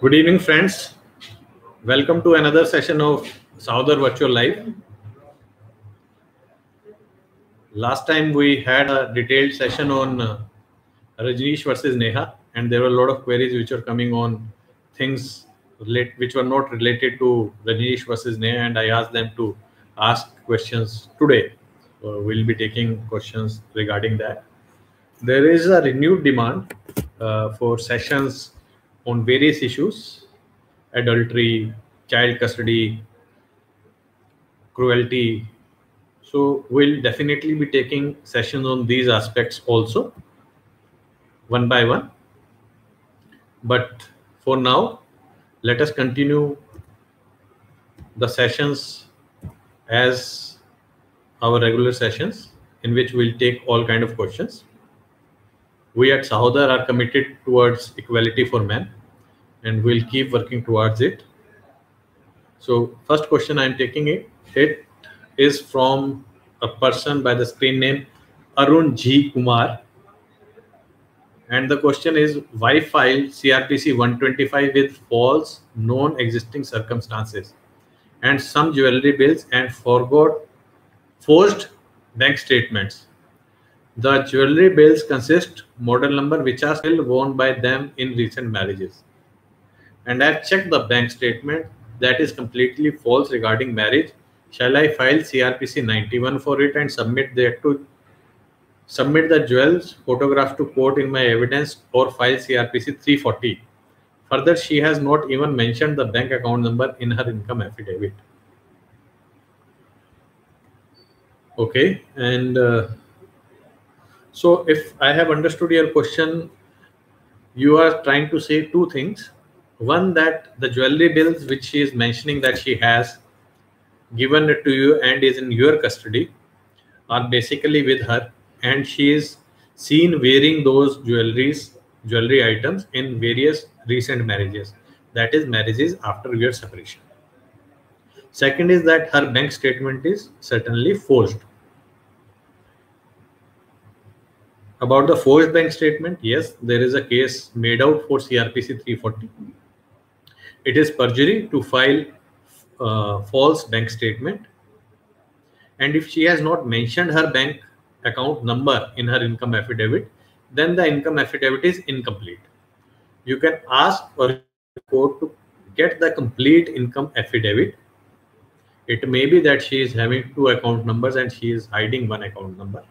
Good evening, friends. Welcome to another session of Saudar Virtual Live. Last time we had a detailed session on Rajneesh versus Neha, and there were a lot of queries which are coming on things which were not related to Rajneesh versus Neha, and I asked them to ask questions today. So we'll be taking questions regarding that. There is a renewed demand for sessions on various issues: adultery, child custody, cruelty. So we'll definitely be taking sessions on these aspects also, one by one. But for now, let us continue the sessions as our regular sessions, in which we'll take all kind of questions. We at Sahodar are committed towards equality for men, and we'll keep working towards it. So first question I'm taking it is from a person by the screen name Arun G. Kumar. And the question is, why file CRPC 125 with false non-existing circumstances and some jewelry bills and forged bank statements? The jewelry bills consist model number which are still worn by them in recent marriages. And I've checked the bank statement that is completely false regarding marriage. Shall I file CRPC 91 for it and submit the jewels photograph to court in my evidence, or file CRPC 340? Further, she has not even mentioned the bank account number in her income affidavit. Okay, and so if I have understood your question, you are trying to say two things. One, that the jewelry bills which she is mentioning that she has given it to you and is in your custody are basically with her, and she is seen wearing those jewelry items in various recent marriages, that is marriages after your separation. Second is that her bank statement is certainly forged. About the forged bank statement, yes, there is a case made out for CRPC 340. It is perjury to file false bank statement, and if she has not mentioned her bank account number in her income affidavit, then the income affidavit is incomplete. You can ask for court to get the complete income affidavit. It may be that she is having two account numbers and she is hiding one account number,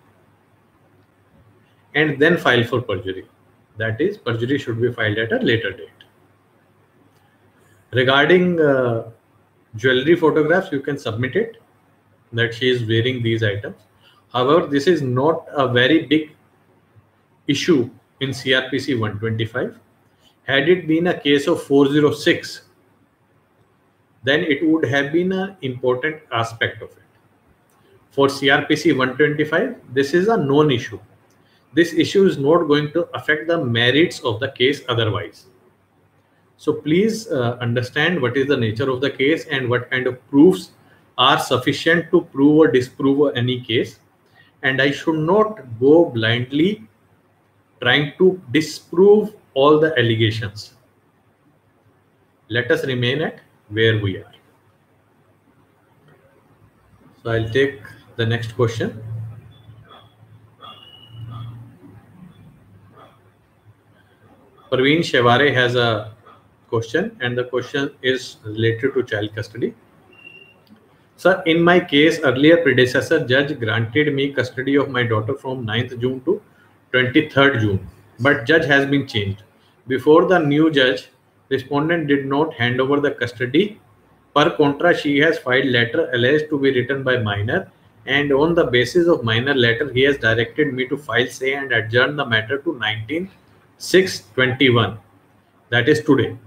and then file for perjury. That is, perjury should be filed at a later date. Regarding jewelry photographs, you can submit it that she is wearing these items. However, this is not a very big issue in CRPC 125. Had it been a case of 406, then it would have been an important aspect of it. For CRPC 125, this is a known issue. This issue is not going to affect the merits of the case otherwise. So please understand what is the nature of the case and what kind of proofs are sufficient to prove or disprove any case. And I should not go blindly trying to disprove all the allegations. Let us remain at where we are. So I'll take the next question. Parveen Shevare has a question, and the question is related to child custody. Sir, in my case, earlier predecessor judge granted me custody of my daughter from 9th June to 23rd June, but judge has been changed. Before the new judge, respondent did not hand over the custody. Per contra, she has filed letter alleged to be written by minor, and on the basis of minor letter, he has directed me to file say and adjourn the matter to 19/6/21. That is today.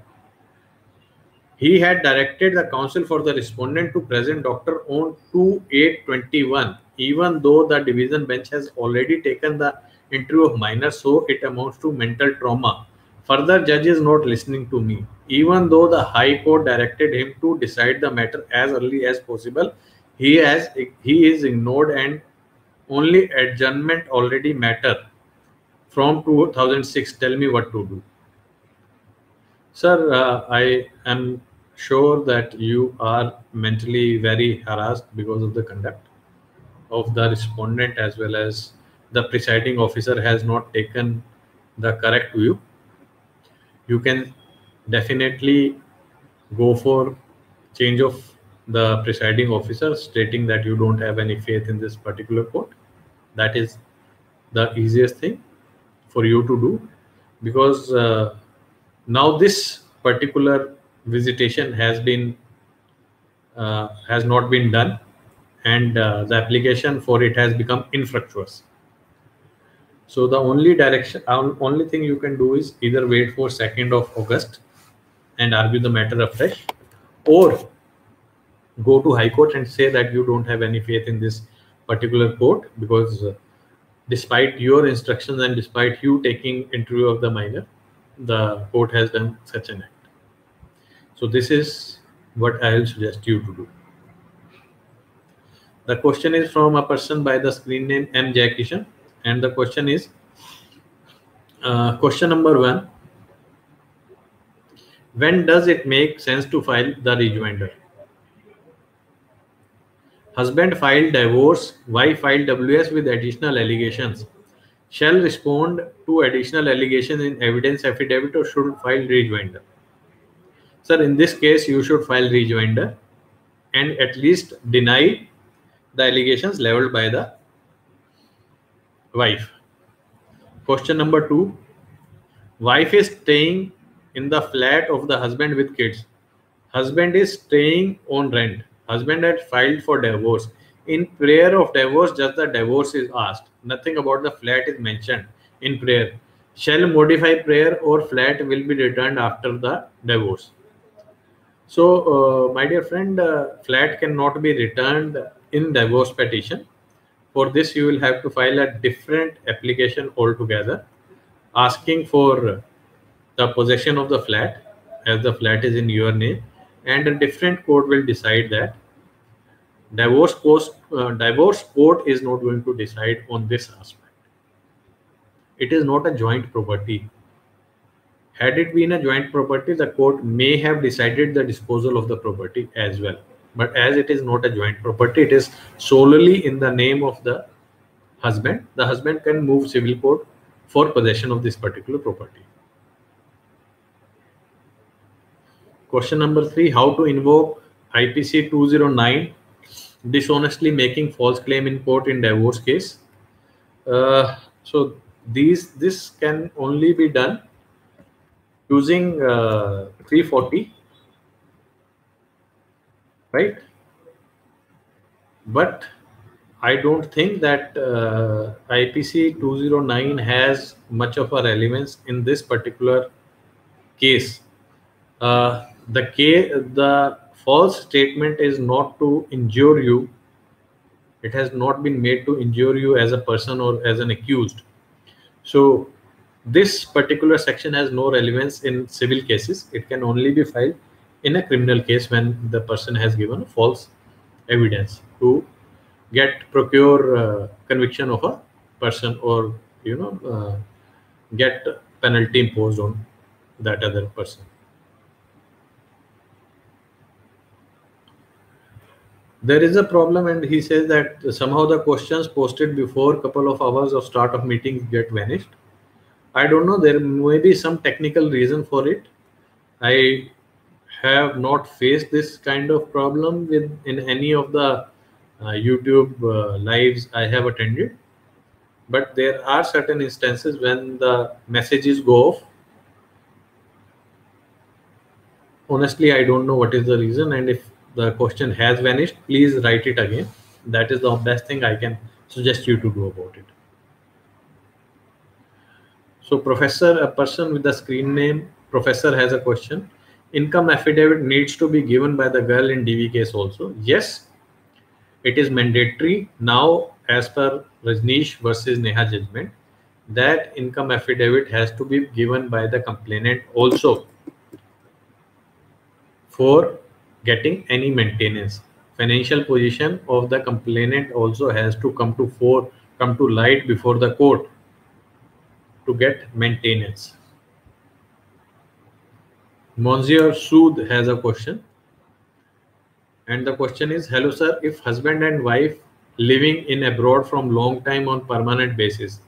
He had directed the counsel for the respondent to present doctor on 2/8/21, even though the division bench has already taken the interview of minor, so it amounts to mental trauma. Further, judge is not listening to me. Even though the High Court directed him to decide the matter as early as possible, he is ignored, and only adjournment already matter from 2006. Tell me what to do. Sir, I am sure that you are mentally very harassed because of the conduct of the respondent, as well as the presiding officer has not taken the correct view. You can definitely go for change of the presiding officer, stating that you don't have any faith in this particular court. That is the easiest thing for you to do, because now this particular visitation has not been done, and the application for it has become infructuous. So the only thing you can do is either wait for 2nd of August and argue the matter afresh, or go to High Court and say that you don't have any faith in this particular court, because despite your instructions and despite you taking interview of the minor, the court has done such an act. So this is what I will suggest you to do. The question is from a person by the screen name M. Jayakishan, and the question is, question number 1, when does it make sense to file the rejoinder? Husband filed divorce, wife filed WS with additional allegations. Shall respond to additional allegations in evidence affidavit or should file rejoinder? Sir, in this case, you should file rejoinder and at least deny the allegations leveled by the wife. Question number 2, wife is staying in the flat of the husband with kids. Husband is staying on rent. Husband had filed for divorce. In prayer of divorce, just the divorce is asked. Nothing about the flat is mentioned in prayer. Shall modify prayer or flat will be returned after the divorce? So, my dear friend, flat cannot be returned in divorce petition. For this, you will have to file a different application altogether, asking for the possession of the flat, as the flat is in your name, and a different court will decide that. Divorce court is not going to decide on this aspect. It is not a joint property. Had it been a joint property, the court may have decided the disposal of the property as well. But as it is not a joint property, it is solely in the name of the husband. The husband can move civil court for possession of this particular property. Question number 3, how to invoke IPC 209, dishonestly making false claim in court in divorce case. So this can only be done using 340, right? But I don't think that IPC 209 has much of a relevance in this particular case. The false statement is not to injure you. It has not been made to injure you as a person or as an accused. So this particular section has no relevance in civil cases. It can only be filed in a criminal case when the person has given false evidence to procure conviction of a person, or get penalty imposed on that other person. There is a problem, and he says that somehow the questions posted before couple of hours of start of meetings get vanished. I don't know, there may be some technical reason for it. I have not faced this kind of problem in any of the YouTube lives I have attended, but there are certain instances when the messages go off. Honestly, I don't know what is the reason, and if the question has vanished, please write it again. That is the best thing I can suggest you to do about it. So Professor, a person with the screen name Professor has a question. Income affidavit needs to be given by the girl in DV case also. Yes, it is mandatory now as per Rajneesh versus Neha judgment that income affidavit has to be given by the complainant also for getting any maintenance. Financial position of the complainant also has to come to light before the court to get maintenance. Monsieur Sood has a question. And the question is, hello sir, if husband and wife living in abroad from long time on permanent basis,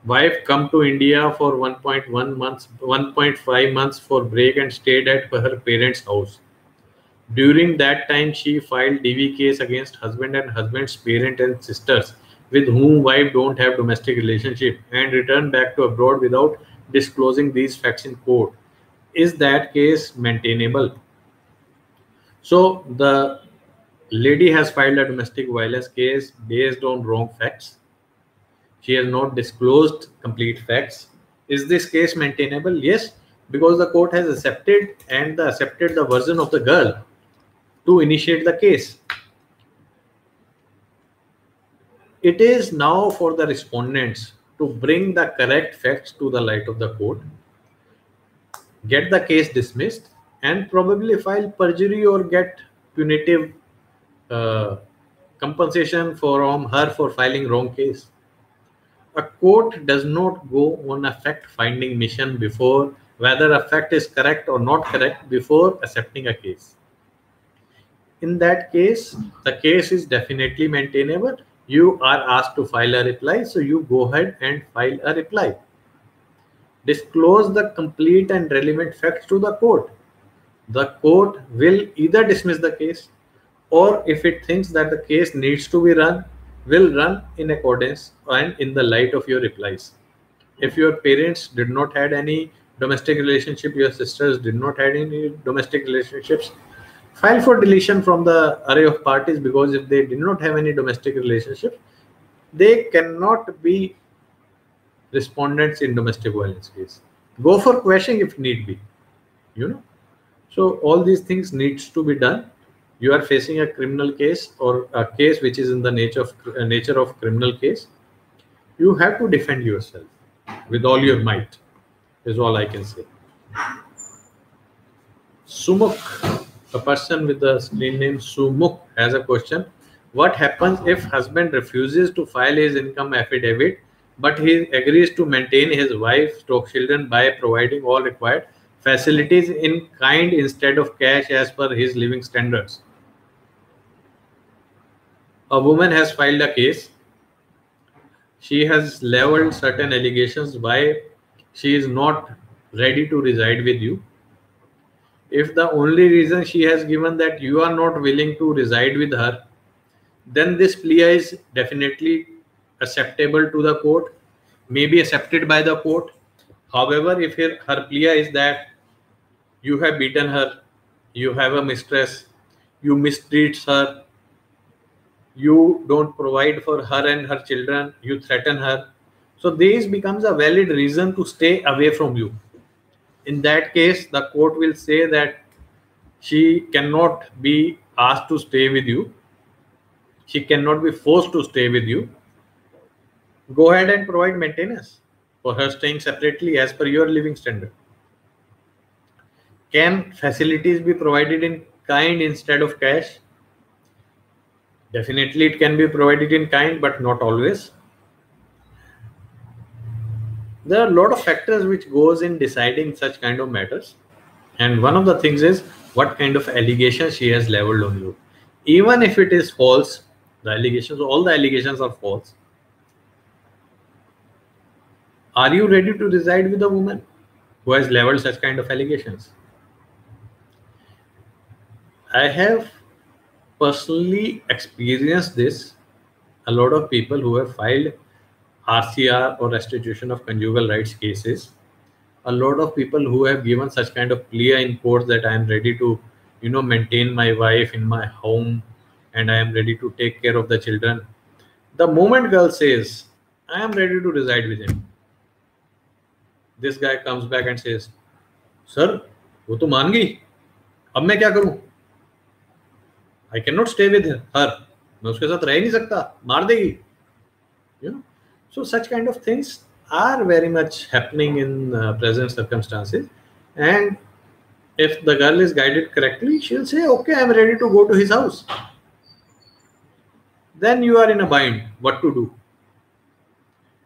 wife come to India for 1.1 months, 1.5 months for break and stayed at her parents' house. During that time, she filed DV case against husband and husband's parent and sisters with whom wife don't have domestic relationship and returned back to abroad without disclosing these facts in court. Is that case maintainable? So the lady has filed a domestic violence case based on wrong facts. She has not disclosed complete facts. Is this case maintainable? Yes, because the court has accepted the version of the girl to initiate the case. It is now for the respondents to bring the correct facts to the light of the court, get the case dismissed, and probably file perjury or get punitive compensation from her for filing wrong case. A court does not go on a fact-finding mission before whether a fact is correct or not correct before accepting a case. In that case, the case is definitely maintainable. You are asked to file a reply, so you go ahead and file a reply. Disclose the complete and relevant facts to the court. The court will either dismiss the case, or if it thinks that the case needs to be run, will run in accordance and in the light of your replies. If your parents did not had any domestic relationship, your sisters did not had any domestic relationships, file for deletion from the array of parties, because if they did not have any domestic relationship, they cannot be respondents in domestic violence case. Go for quashing if need be, So all these things needs to be done. You are facing a criminal case or a case which is in the nature of criminal case. You have to defend yourself with all your might, is all I can say. Sumuk, a person with the screen name Sumuk, has a question. What happens if husband refuses to file his income affidavit, but he agrees to maintain his wife, children by providing all required facilities in kind instead of cash as per his living standards? A woman has filed a case. She has leveled certain allegations why she is not ready to reside with you. If the only reason she has given that you are not willing to reside with her, then this plea is definitely acceptable to the court, may be accepted by the court. However, if her plea is that you have beaten her, you have a mistress, you mistreat her, you don't provide for her and her children, you threaten her, so this becomes a valid reason to stay away from you. In that case, the court will say that she cannot be asked to stay with you, she cannot be forced to stay with you. Go ahead and provide maintenance for her staying separately as per your living standard. Can facilities be provided in kind instead of cash? Definitely it can be provided in kind, but not always. There are a lot of factors which goes in deciding such kind of matters, and one of the things is what kind of allegations she has leveled on you. Even if it is false, all the allegations are false, are you ready to reside with a woman who has leveled such kind of allegations? I have personally experienced this. A lot of people who have filed RCR or restitution of conjugal rights cases, a lot of people who have given such kind of plea in court that I am ready to maintain my wife in my home and I am ready to take care of the children, the moment girl says I am ready to reside with him, this guy comes back and says, sir, वो तो मान गई, अब मैं क्या करूं? I cannot stay with her. मैं उसके साथ रह ही नहीं सकता, मार देगी. So such kind of things are very much happening in present circumstances, and if the girl is guided correctly, she'll say, okay, I'm ready to go to his house. Then you are in a bind what to do.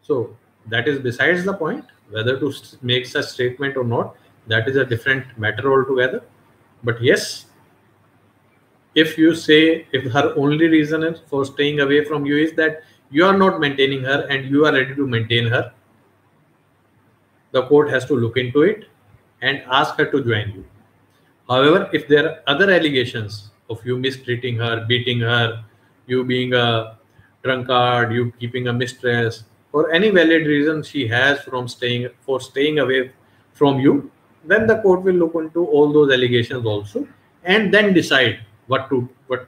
So that is besides the point, whether to make such statement or not. that is a different matter altogether. But yes, if you say if her only reason for staying away from you is that you are not maintaining her and you are ready to maintain her, the court has to look into it and ask her to join you. However, if there are other allegations of you mistreating her, beating her, you being a drunkard, you keeping a mistress, or any valid reason she has for staying away from you, then the court will look into all those allegations also and then decide what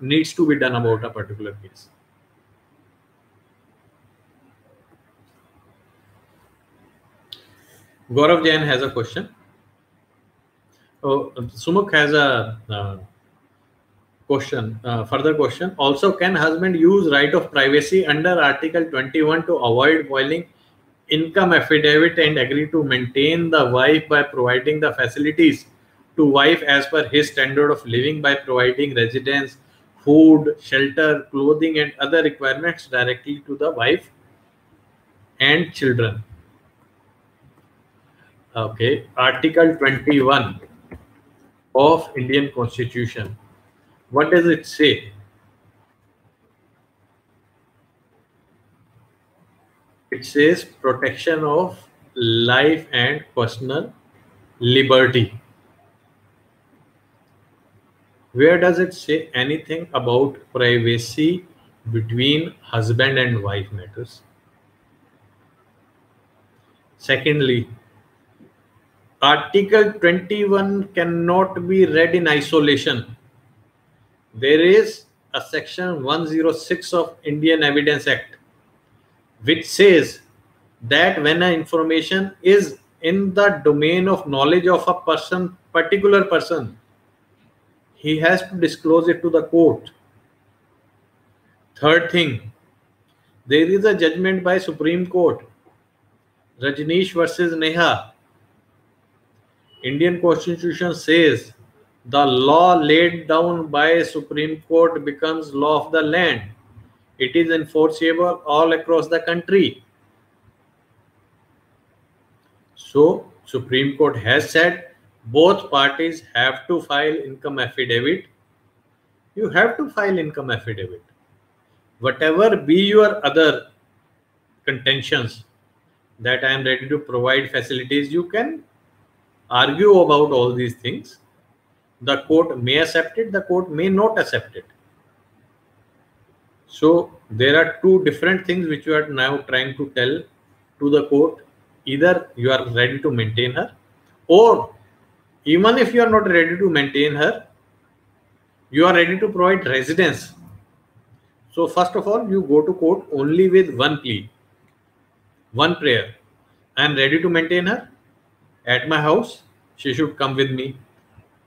needs to be done about a particular case. Gaurav Jain has a question. Oh, Sumukh has a further question. Also, can husband use right of privacy under Article 21 to avoid filing income affidavit and agree to maintain the wife by providing the facilities to wife as per his standard of living by providing residence, food, shelter, clothing, and other requirements directly to the wife and children? Okay, Article 21 of Indian Constitution. What does it say? It says protection of life and personal liberty. Where does it say anything about privacy between husband and wife matters? Secondly, Article 21 cannot be read in isolation. There is a section 106 of Indian Evidence Act which says that when an information is in the domain of knowledge of a particular person, he has to disclose it to the court. Third thing, there is a judgment by Supreme Court, Rajneesh versus Neha. Indian Constitution says the law laid down by Supreme Court becomes law of the land. It is enforceable all across the country. So, Supreme Court has said both parties have to file income affidavit. You have to file income affidavit. Whatever be your other contentions that I am ready to provide facilities, you can argue about all these things. The court may accept it, the court may not accept it. So there are two different things which you are now trying to tell to the court. Either you are ready to maintain her, or even if you are not ready to maintain her, you are ready to provide residence. So first of all, you go to court only with one plea, one prayer. I am ready to maintain her at my house. She should come with me.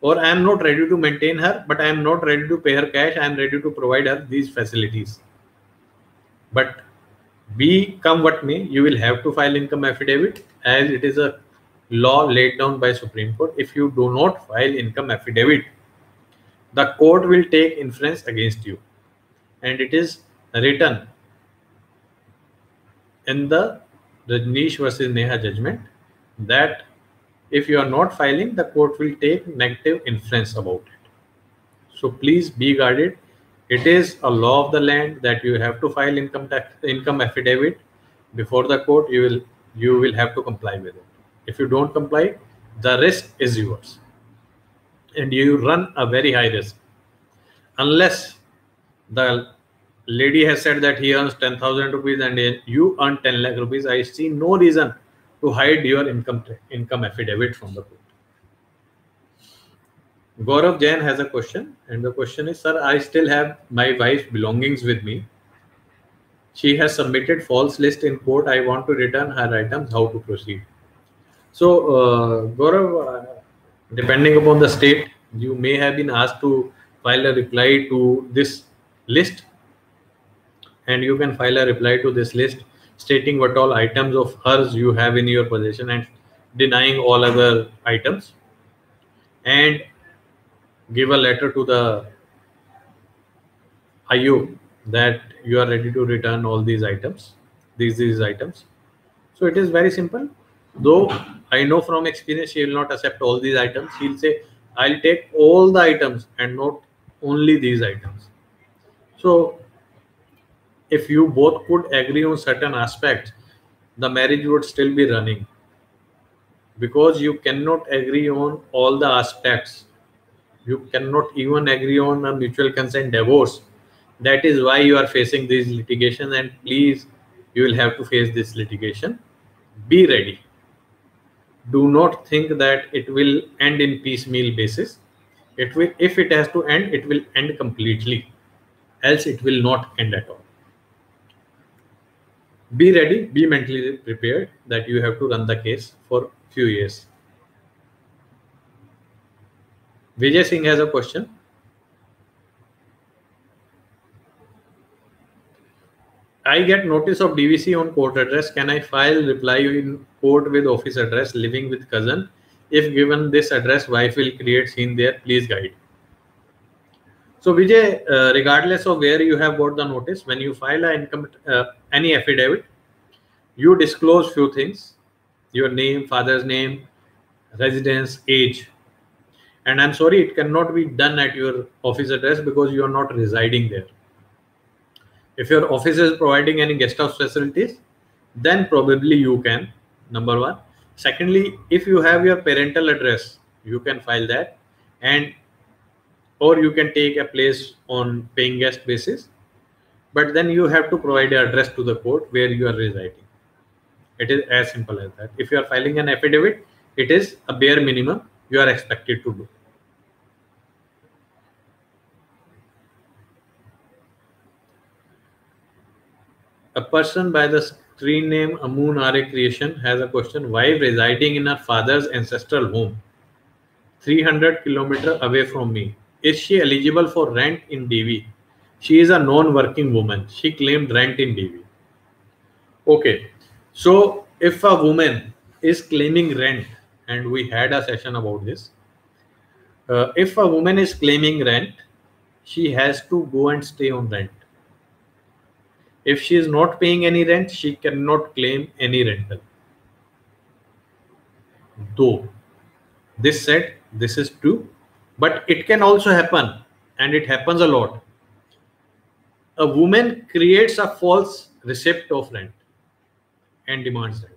Or I am not ready to maintain her, but I am not ready to pay her cash. I am ready to provide her these facilities. But be come what may, you will have to file income affidavit as it is a law laid down by Supreme Court. If you do not file income affidavit, the court will take inference against you. And it is written in the Rajneesh versus Neha judgment that if you are not filing, the court will take negative inference about it. So please be guarded. It is a law of the land that you have to file income affidavit before the court. You will have to comply with it. If you don't comply, the risk is yours, and you run a very high risk. Unless the lady has said that he earns 10,000 rupees and you earn 10 lakh rupees, I see no reason to hide your income affidavit from the court. Gaurav Jain has a question, and the question is, sir, I still have my wife's belongings with me. She has submitted false list in court. I want to return her items. How to proceed? So, Gaurav, depending upon the state, you may have been asked to file a reply to this list, and you can file a reply to this list stating what all items of hers you have in your possession and denying all other items, and give a letter to the IO that you are ready to return all these items, these items. So it is very simple. Though I know from experience she will not accept all these items. She'll say, I'll take all the items and not only these items. So if you both could agree on certain aspects, the marriage would still be running. Because you cannot agree on all the aspects, you cannot even agree on a mutual consent divorce. That is why you are facing these litigation, and please, you will have to face this litigation. Be ready. Do not think that it will end in piecemeal basis. It will, if it has to end, it will end completely, else it will not end at all. Be ready, be mentally prepared that you have to run the case for few years. Vijay Singh has a question. I get notice of DVC on court address. Can I file reply in court with office address, living with cousin? If given this address, wife will create scene there. Please guide. So Vijay, regardless of where you have got the notice, when you file any affidavit, you disclose few things: your name, father's name, residence, age. And I'm sorry, it cannot be done at your office address because you are not residing there. If your office is providing any guest house facilities, then probably you can, number one. Secondly, if you have your parental address, you can file that, and or you can take a place on paying guest basis, but then you have to provide an address to the court where you are residing. It is as simple as that. If you are filing an affidavit, it is a bare minimum you are expected to do. A person by the screen name Amoon Are Creation has a question. Wife residing in her father's ancestral home, 300 kilometers away from me. Is she eligible for rent in DV? She is a non-working woman. She claimed rent in DV. Okay. So if a woman is claiming rent, and we had a session about this, if a woman is claiming rent, she has to go and stay on rent. If she is not paying any rent, she cannot claim any rental. Though this said, this is true, but it can also happen, and it happens a lot. A woman creates a false receipt of rent and demands rent.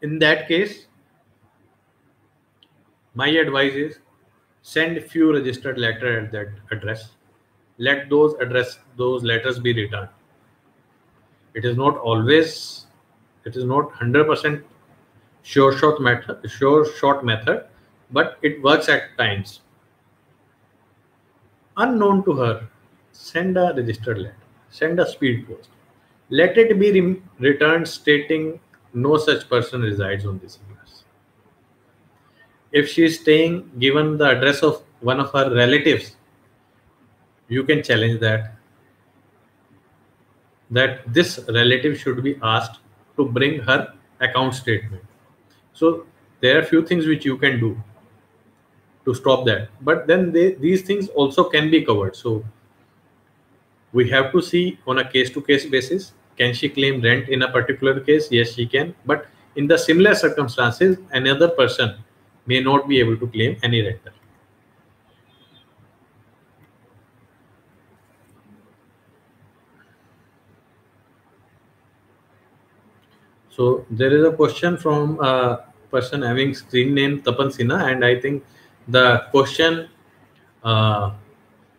In that case, my advice is send few registered letter at that address. Let those letters be returned. It is not always, it is not 100% sure shot method, but it works at times. Unknown to her, send a registered letter, send a speed post. Let it be returned stating no such person resides on this address. If she is staying given the address of one of her relatives, you can challenge that this relative should be asked to bring her account statement. So there are few things which you can do to stop that, but then these things also can be covered. So we have to see on a case-to-case basis. Can she claim rent in a particular case? Yes, she can. But in the similar circumstances, another person may not be able to claim any rental. So there is a question from a person having screen name Tapan Sinha, and I think the question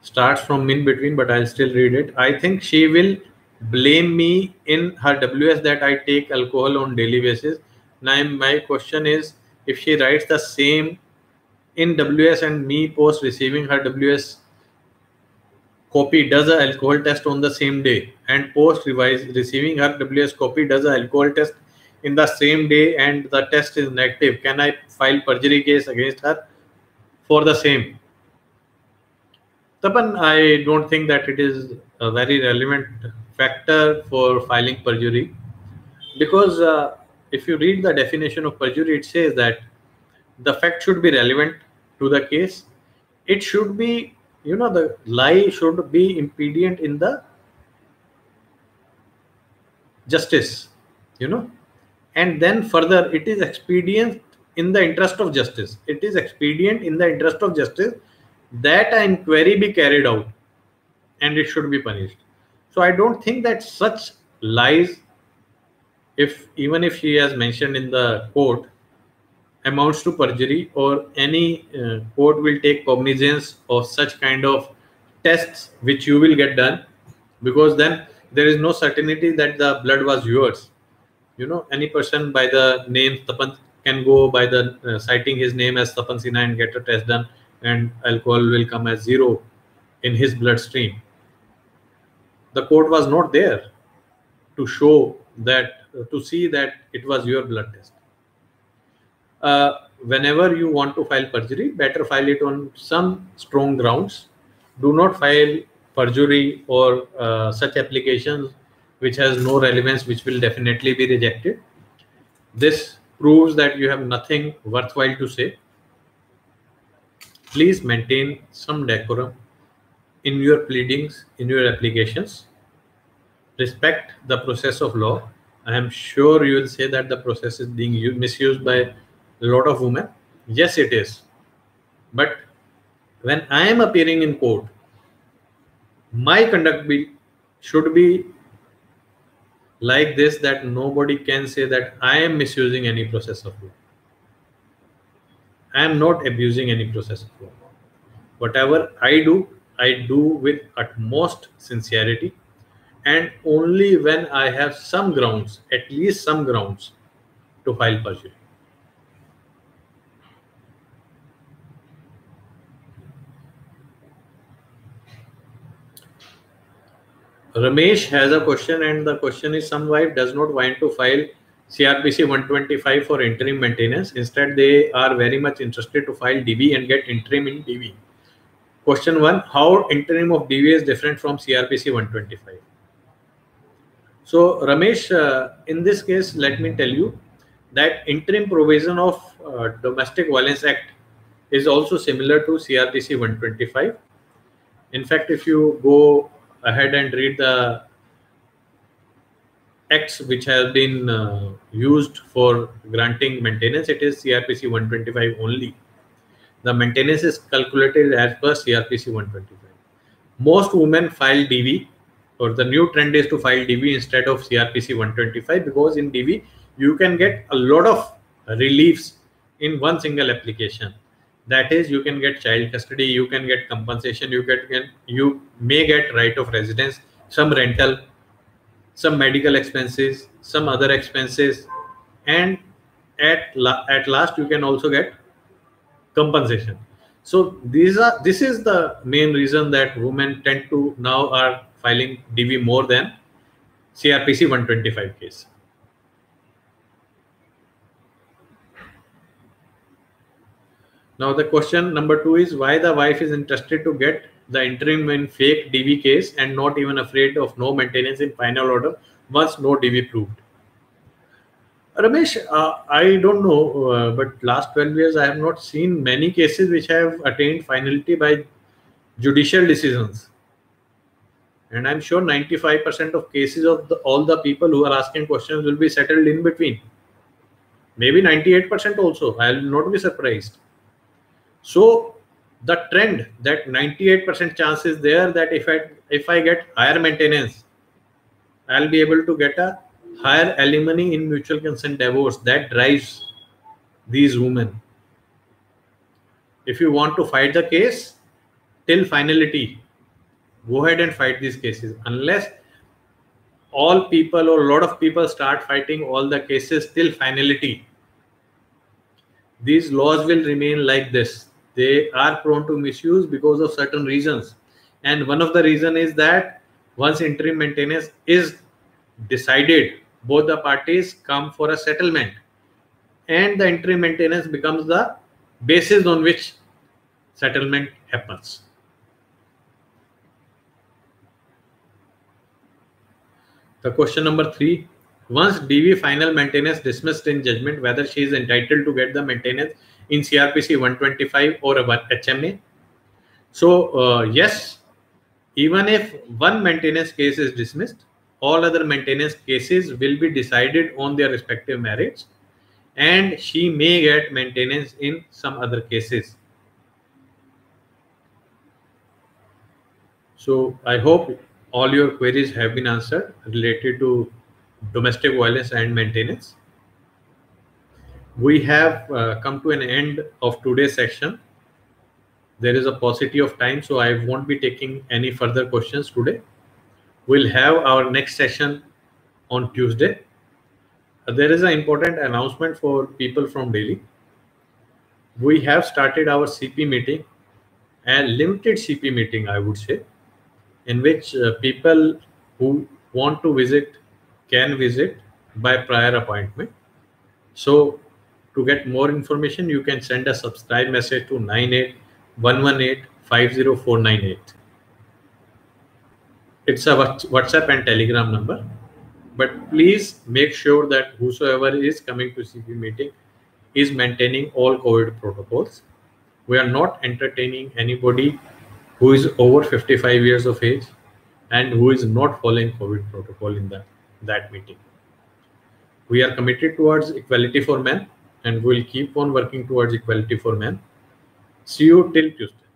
starts from in between, but I'll still read it. I think she will blame me in her WS that I take alcohol on daily basis. Now my question is, if she writes the same in WS and me post receiving her WS copy does a alcohol test on the same day, and post receiving her WS copy does a alcohol test in the same day and the test is negative, can I file perjury case against her for the same? Tapan, I don't think that it is a very relevant factor for filing perjury, because if you read the definition of perjury, it says that the fact should be relevant to the case. It should be, the lie should be impedient in the justice, and then further it is expedient in the interest of justice. It is expedient in the interest of justice that an inquiry be carried out and it should be punished. So I don't think that such lies, if even if she has mentioned in the court, amounts to perjury, or any court will take cognizance of such kind of tests which you will get done, because then there is no certainty that the blood was yours. Any person by the name Tapan can go by the citing his name as Tapan Sinha and get a test done, and alcohol will come as 0 in his bloodstream. The court was not there to show that, to see that it was your blood test. Whenever you want to file perjury, better file it on some strong grounds. Do not file perjury or such applications which has no relevance, which will definitely be rejected. This proves that you have nothing worthwhile to say. Please maintain some decorum in your pleadings, in your applications. Respect the process of law. I am sure you will say that the process is being misused by a lot of women. Yes, it is. But when I am appearing in court, my conduct should be like this, that nobody can say that I am misusing any process of law. I am not abusing any process of law. Whatever I do with utmost sincerity, and only when I have some grounds, at least some grounds, to file perjury. Ramesh has a question, and the question is: some wife does not want to file CRPC 125 for interim maintenance. Instead, they are very much interested to file DV and get interim in DV. Question 1: how interim of DV is different from CRPC 125? So Ramesh, in this case, let me tell you that interim provision of Domestic Violence Act is also similar to CRPC 125. In fact, if you go ahead and read the acts which have been used for granting maintenance, it is CRPC 125 only. The maintenance is calculated as per CRPC 125. Most women file DV, or the new trend is to file DV instead of CRPC 125, because in DV you can get a lot of reliefs in one single application. That is, you can get child custody, you can get compensation, you may get right of residence, some rental, some medical expenses, some other expenses, and at last you can also get compensation. So this is the main reason that women tend to now are filing DV more than CRPC 125 case. Now the question number 2 is why the wife is interested to get the interim in fake DV case and not even afraid of no maintenance in final order once no DV proved. Ramesh, I don't know, but last 12 years I have not seen many cases which have attained finality by judicial decisions. And I'm sure 95% of cases of all the people who are asking questions will be settled in between. Maybe 98% also. I will not be surprised. So the trend that 98% chance is there that if I get higher maintenance, I'll be able to get a higher alimony in mutual consent divorce. That drives these women. If you want to fight the case till finality, go ahead and fight these cases. Unless all people or a lot of people start fighting all the cases till finality, these laws will remain like this. They are prone to misuse because of certain reasons. And one of the reasons is that once interim maintenance is decided, both the parties come for a settlement, and the interim maintenance becomes the basis on which settlement happens. The question number 3: once DV final maintenance dismissed in judgment, whether she is entitled to get the maintenance in CRPC 125 or HMA. So yes, even if one maintenance case is dismissed, all other maintenance cases will be decided on their respective merits, and she may get maintenance in some other cases. So I hope all your queries have been answered related to domestic violence and maintenance. We have come to an end of today's section. There is a paucity of time, so I won't be taking any further questions today. We'll have our next session on Tuesday. There is an important announcement for people from Delhi. We have started our CP meeting, a limited CP meeting, I would say, in which people who want to visit can visit by prior appointment. So to get more information, you can send a subscribe message to 9811850498. It's a WhatsApp and Telegram number. But please make sure that whosoever is coming to CP meeting is maintaining all COVID protocols. We are not entertaining anybody who is over 55 years of age and who is not following COVID protocol in that meeting. We are committed towards equality for men, and we'll keep on working towards equality for men. See you till Tuesday.